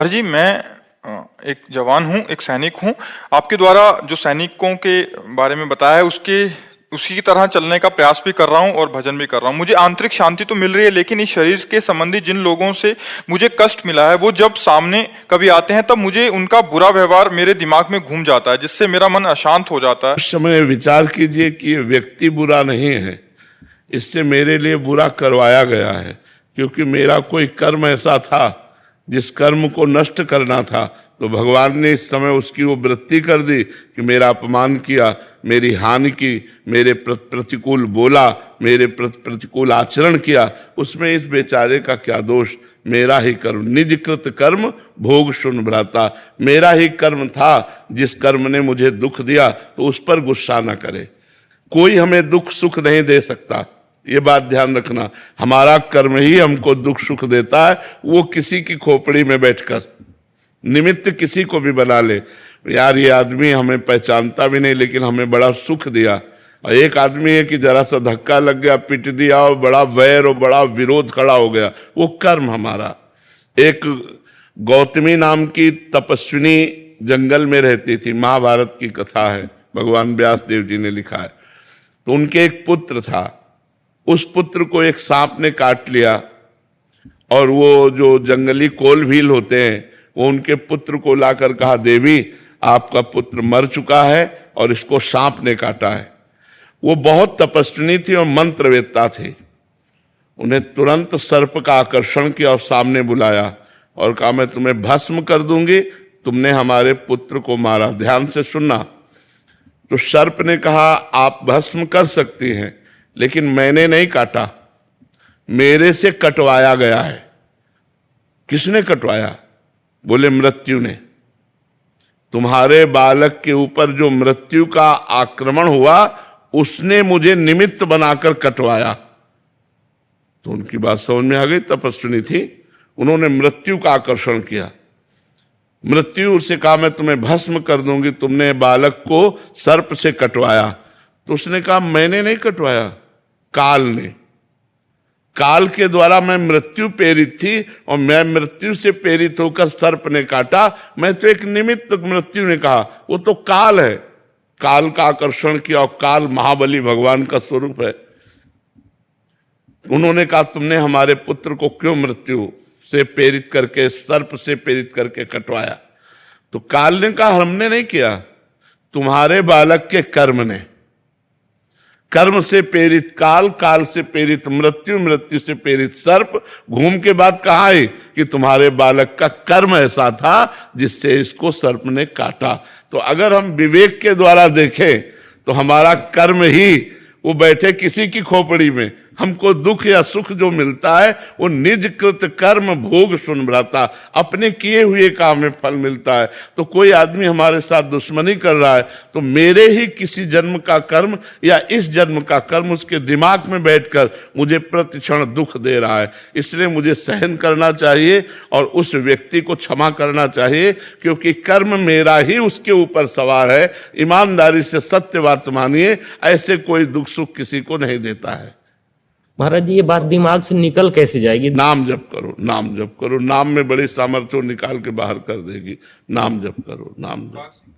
जी मैं एक जवान हूँ, एक सैनिक हूँ। आपके द्वारा जो सैनिकों के बारे में बताया है उसी की तरह चलने का प्रयास भी कर रहा हूँ और भजन भी कर रहा हूँ। मुझे आंतरिक शांति तो मिल रही है, लेकिन इस शरीर के संबंधी जिन लोगों से मुझे कष्ट मिला है वो जब सामने कभी आते हैं तब मुझे उनका बुरा व्यवहार मेरे दिमाग में घूम जाता है, जिससे मेरा मन अशांत हो जाता है। उस समय विचार कीजिए कि ये व्यक्ति बुरा नहीं है, इससे मेरे लिए बुरा करवाया गया है, क्योंकि मेरा कोई कर्म ऐसा था जिस कर्म को नष्ट करना था। तो भगवान ने इस समय उसकी वो वृत्ति कर दी कि मेरा अपमान किया, मेरी हानि की, मेरे प्रतिकूल बोला, मेरे प्रतिकूल आचरण किया। उसमें इस बेचारे का क्या दोष? मेरा ही कर्म, निजकृत कर्म भोग सुन भ्राता। मेरा ही कर्म था, जिस कर्म ने मुझे दुख दिया तो उस पर गुस्सा न करे। कोई हमें दुख सुख नहीं दे सकता, ये बात ध्यान रखना। हमारा कर्म ही हमको दुख सुख देता है। वो किसी की खोपड़ी में बैठकर निमित्त किसी को भी बना ले, यार ये आदमी हमें पहचानता भी नहीं लेकिन हमें बड़ा सुख दिया। और एक आदमी है कि जरा सा धक्का लग गया, पिट दिया और बड़ा वैर और बड़ा विरोध खड़ा हो गया, वो कर्म हमारा। एक गौतमी नाम की तपस्विनी जंगल में रहती थी, महाभारत की कथा है, भगवान व्यास देव जी ने लिखा है। तो उनके एक पुत्र था, उस पुत्र को एक सांप ने काट लिया और वो जो जंगली कोल भील होते हैं वो उनके पुत्र को लाकर कहा, देवी आपका पुत्र मर चुका है और इसको सांप ने काटा है। वो बहुत तपस्विनी थी और मंत्रवेत्ता थी। उन्हें तुरंत सर्प का आकर्षण किया और सामने बुलाया और कहा, मैं तुम्हें भस्म कर दूंगी, तुमने हमारे पुत्र को मारा, ध्यान से सुनना। तो सर्प ने कहा, आप भस्म कर सकती हैं लेकिन मैंने नहीं काटा, मेरे से कटवाया गया है। किसने कटवाया? बोले मृत्यु ने। तुम्हारे बालक के ऊपर जो मृत्यु का आक्रमण हुआ उसने मुझे निमित्त बनाकर कटवाया। तो उनकी बात समझ में आ गई, तपस्विनी थी, उन्होंने मृत्यु का आकर्षण किया। मृत्यु से कहा, मैं तुम्हें भस्म कर दूंगी, तुमने बालक को सर्प से कटवाया। तो उसने कहा, मैंने नहीं कटवाया, काल ने। काल के द्वारा मैं मृत्यु प्रेरित थी और मैं मृत्यु से प्रेरित होकर सर्प ने काटा, मैं तो एक निमित्त। मृत्यु ने कहा, वो तो काल है, काल का आकर्षण किया और काल महाबली भगवान का स्वरूप है। उन्होंने कहा, तुमने हमारे पुत्र को क्यों मृत्यु से प्रेरित करके, सर्प से प्रेरित करके कटवाया? तो काल ने कहा, हमने नहीं किया, तुम्हारे बालक के कर्म ने। कर्म से प्रेरित काल, काल से प्रेरित मृत्यु, मृत्यु से प्रेरित सर्प। घूम के बाद कहा है कि तुम्हारे बालक का कर्म ऐसा था जिससे इसको सर्प ने काटा। तो अगर हम विवेक के द्वारा देखें तो हमारा कर्म ही, वो बैठे किसी की खोपड़ी में, हमको दुख या सुख जो मिलता है वो निजकृत कर्म भोग सुन भ्राता, अपने किए हुए काम में फल मिलता है। तो कोई आदमी हमारे साथ दुश्मनी कर रहा है तो मेरे ही किसी जन्म का कर्म या इस जन्म का कर्म उसके दिमाग में बैठकर मुझे प्रतिक्षण दुख दे रहा है। इसलिए मुझे सहन करना चाहिए और उस व्यक्ति को क्षमा करना चाहिए, क्योंकि कर्म मेरा ही उसके ऊपर सवार है। ईमानदारी से सत्य बात मानिए, ऐसे कोई दुख सुख किसी को नहीं देता है। महाराज जी, ये बात दिमाग से निकल कैसे जाएगी? नाम जप करो, नाम जप करो, नाम में बड़ी सामर्थ्य निकाल के बाहर कर देगी। नाम जप करो, नाम जप।